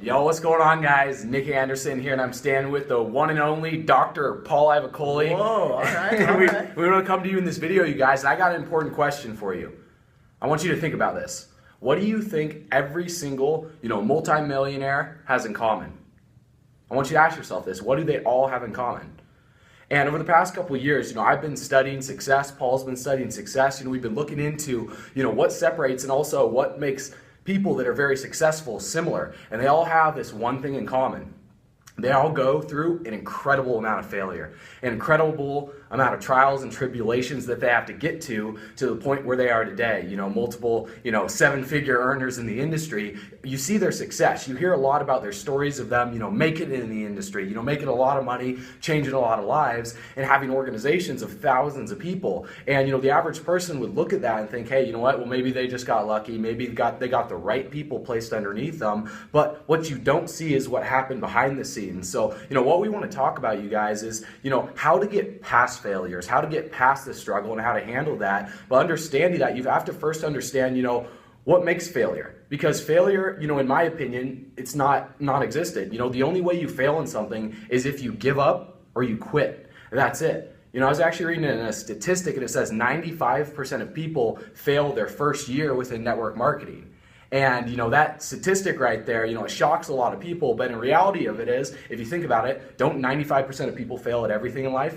Yo, what's going on, guys? Nick Anderson here, and I'm standing with the one and only Dr. Paul Ivacoli. Whoa, all right, all we, right. we want to come to you in this video, you guys, and I got an important question for you. I want you to think about this. What do you think every single, multimillionaire has in common? I want you to ask yourself this. What do they all have in common? And over the past couple of years, I've been studying success. Paul's been studying success. We've been looking into, what separates and also what makes people that are very successful similar. And they all have this one thing in common. They all go through an incredible amount of failure, an incredible amount of trials and tribulations that they have to get to the point where they are today. Multiple, seven-figure earners in the industry. You see their success. You hear a lot about their stories of them, making it in the industry, making a lot of money, changing a lot of lives, and having organizations of thousands of people. And, the average person would look at that and think, hey, you know what? Well, maybe they just got lucky. Maybe they got the right people placed underneath them. But what you don't see is what happened behind the scenes. So, what we want to talk about, you guys, is, how to get past failures, how to get past the struggle and how to handle that. But understanding that, you have to first understand, what makes failure. Because failure, in my opinion, it's not non-existent. The only way you fail in something is if you give up or you quit. That's it. I was actually reading a statistic and it says 95% of people fail their first year within network marketing. And, that statistic right there, it shocks a lot of people. But in reality of it is, if you think about it, don't 95% of people fail at everything in life?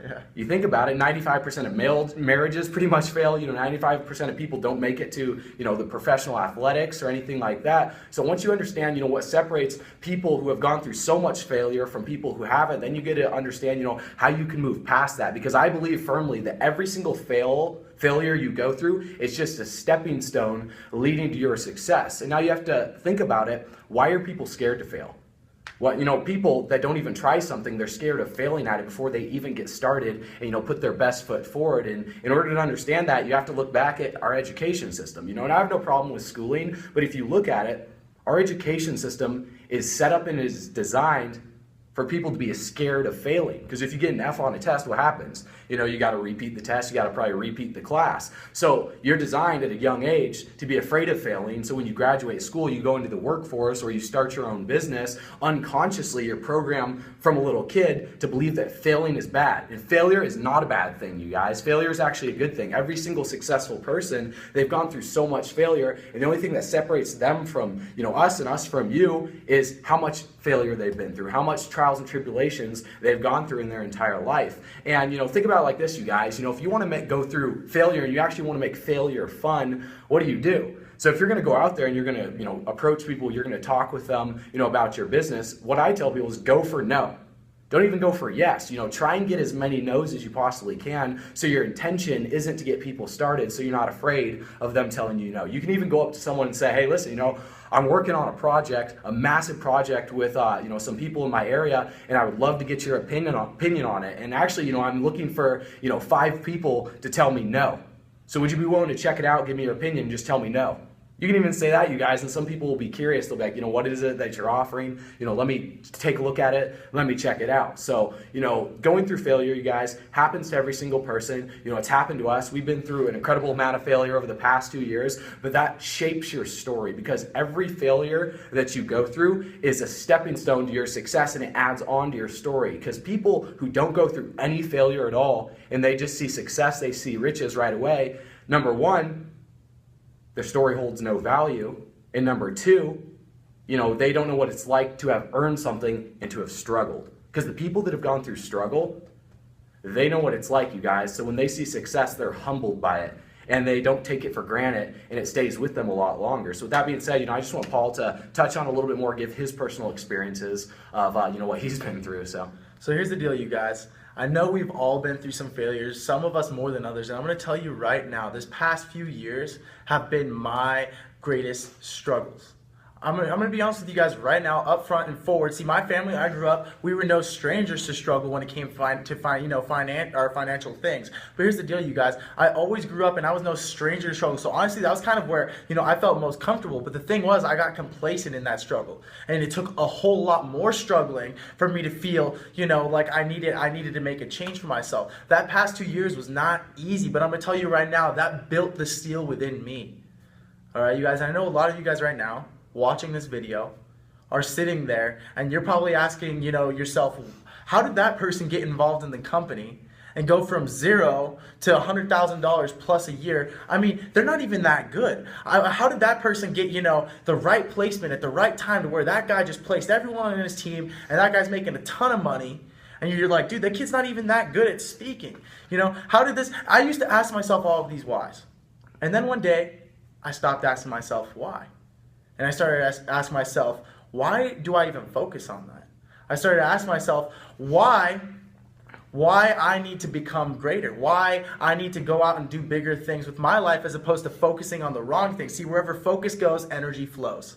Yeah. You think about it, 95% of marriages pretty much fail. 95% of people don't make it to, the professional athletics or anything like that. So once you understand, what separates people who have gone through so much failure from people who haven't, then you get to understand, how you can move past that. Because I believe firmly that every single failure you go through is just a stepping stone leading to your success. And now you have to think about it. Why are people scared to fail? People that don't even try something, they're scared of failing at it before they even get started and, put their best foot forward. And in order to understand that, you have to look back at our education system. And I have no problem with schooling, but if you look at it, our education system is set up and is designed for people to be scared of failing. Because if you get an F on a test, what happens? You got to repeat the test, you got to probably repeat the class. So you're designed at a young age to be afraid of failing. So when you graduate school, you go into the workforce or you start your own business, unconsciously you're programmed from a little kid to believe that failing is bad. And failure is not a bad thing, you guys. Failure is actually a good thing. Every single successful person, they've gone through so much failure, and the only thing that separates them from, us and us from you is how much failure they've been through, how much trials and tribulations they've gone through in their entire life. And think about it like this, you guys. If you want to go through failure and you actually want to make failure fun, what do? So if you're going to go out there and you're going to approach people, you're going to talk with them about your business, what I tell people is go for no. Don't even go for yes. Try and get as many no's as you possibly can, so your intention isn't to get people started, so you're not afraid of them telling you no. You can even go up to someone and say, hey, listen, I'm working on a project, a massive project with some people in my area, and I would love to get your opinion on it. And actually, I'm looking for 5 people to tell me no. So would you be willing to check it out, give me your opinion, and just tell me no? You can even say that, you guys, and some people will be curious. They'll be like, what is it that you're offering? Let me take a look at it. Let me check it out. So, going through failure, you guys, happens to every single person. It's happened to us. We've been through an incredible amount of failure over the past 2 years, but that shapes your story, because every failure that you go through is a stepping stone to your success, and it adds on to your story. Because people who don't go through any failure at all, and they just see success, they see riches right away, number one, their story holds no value. And number two, they don't know what it's like to have earned something and to have struggled. Because the people that have gone through struggle, they know what it's like, you guys. So when they see success, they're humbled by it. And they don't take it for granted, and it stays with them a lot longer. So with that being said, I just want Paul to touch on a little bit more, give his personal experiences of, what he's been through. So here's the deal, you guys. I know we've all been through some failures, some of us more than others, and I'm going to tell you right now, this past few years have been my greatest struggles. I'm gonna be honest with you guys right now, up front and forward. See, my family, I grew up, we were no strangers to struggle when it came to financial things. But here's the deal, you guys. I always grew up and I was no stranger to struggle. So honestly, that was kind of where, I felt most comfortable. But the thing was, I got complacent in that struggle. And it took a whole lot more struggling for me to feel, like I needed to make a change for myself. That past 2 years was not easy, but I'm gonna tell you right now, that built the steel within me. All right, you guys, I know a lot of you guys right now watching this video are sitting there, and you're probably asking, yourself, how did that person get involved in the company and go from zero to $100,000 plus a year? I mean, they're not even that good. How did that person get, the right placement at the right time to where that guy just placed everyone on his team and that guy's making a ton of money? And you're like, dude, that kid's not even that good at speaking. How did this? I used to ask myself all of these whys. And then one day, I stopped asking myself why. And I started to ask myself, why do I even focus on that? I started to ask myself, why I need to become greater, why I need to go out and do bigger things with my life as opposed to focusing on the wrong things. See, wherever focus goes, energy flows.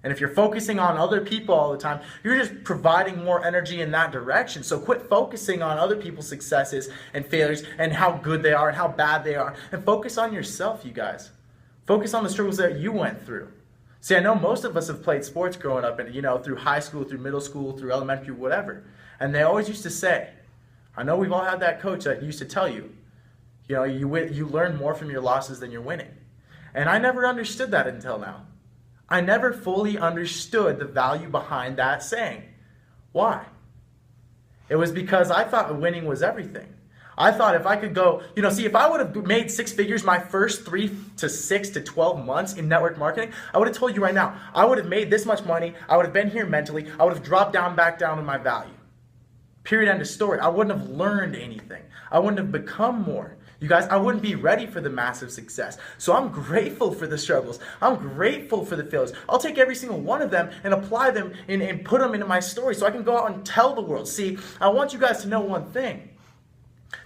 And if you're focusing on other people all the time, you're just providing more energy in that direction. So quit focusing on other people's successes and failures and how good they are and how bad they are. And focus on yourself, you guys. Focus on the struggles that you went through. See, I know most of us have played sports growing up and, through high school, through middle school, through elementary, whatever. And they always used to say, I know we've all had that coach that used to tell you, you learn more from your losses than you're winning. And I never understood that until now. I never fully understood the value behind that saying. Why? It was because I thought winning was everything. I thought if I could go, if I would have made 6 figures my first 3 to 6 to 12 months in network marketing, I would have told you right now, I would have made this much money. I would have been here mentally. I would have dropped back down in my value. Period, end of story. I wouldn't have learned anything. I wouldn't have become more. You guys, I wouldn't be ready for the massive success. So I'm grateful for the struggles. I'm grateful for the failures. I'll take every single one of them and apply them and put them into my story so I can go out and tell the world. See, I want you guys to know one thing.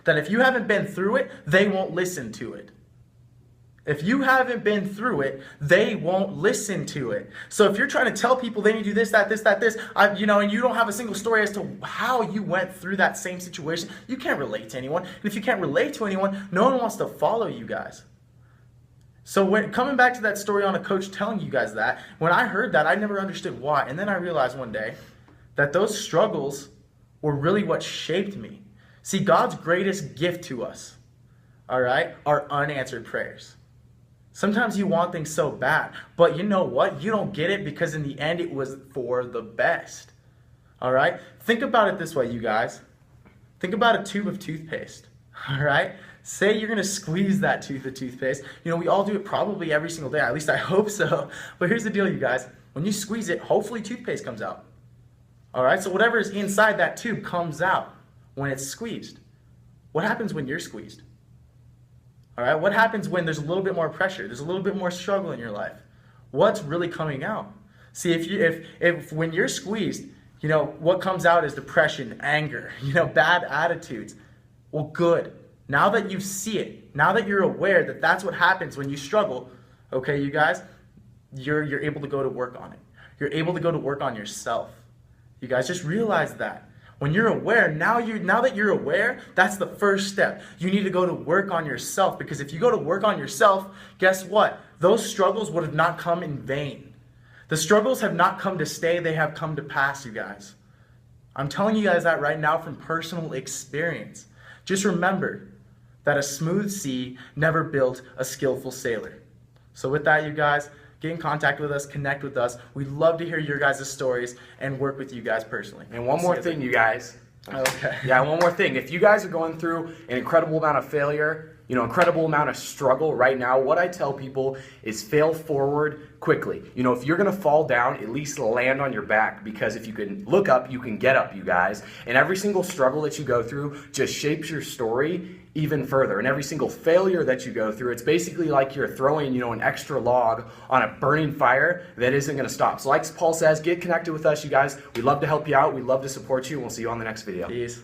That if you haven't been through it, they won't listen to it. If you haven't been through it, they won't listen to it. So if you're trying to tell people they need to do this, that, this, and you don't have a single story as to how you went through that same situation, you can't relate to anyone. And if you can't relate to anyone, no one wants to follow you guys. So coming back to that story on a coach telling you guys that, when I heard that, I never understood why. And then I realized one day that those struggles were really what shaped me. See, God's greatest gift to us, all right, are unanswered prayers. Sometimes you want things so bad, but you know what? You don't get it because in the end it was for the best. All right? Think about it this way, you guys. Think about a tube of toothpaste. All right? Say you're going to squeeze that tube of toothpaste. We all do it probably every single day. At least I hope so. But here's the deal, you guys. When you squeeze it, hopefully toothpaste comes out. All right? So whatever is inside that tube comes out when it's squeezed. What happens when you're squeezed? All right, what happens when there's a little bit more pressure? There's a little bit more struggle in your life. What's really coming out? See, if when you're squeezed, what comes out is depression, anger, bad attitudes. Well, good. Now that you see it, now that you're aware that that's what happens when you struggle, okay, you guys, you're able to go to work on it. You're able to go to work on yourself. You guys just realize that. When you're aware, now that you're aware, that's the first step. You need to go to work on yourself, because if you go to work on yourself, guess what? Those struggles would have not come in vain. The struggles have not come to stay, they have come to pass, you guys. I'm telling you guys that right now from personal experience. Just remember that a smooth sea never built a skillful sailor. So with that, you guys, get in contact with us, connect with us. We'd love to hear your guys' stories and work with you guys personally. And one more thing, you guys. Okay. Yeah, one more thing. If you guys are going through an incredible amount of failure, incredible amount of struggle right now, what I tell people is fail forward quickly. If you're going to fall down, at least land on your back, because if you can look up, you can get up, you guys. And every single struggle that you go through just shapes your story even further. And every single failure that you go through, it's basically like you're throwing, an extra log on a burning fire that isn't going to stop. So like Paul says, get connected with us, you guys. We'd love to help you out. We'd love to support you, and we'll see you on the next video. Peace.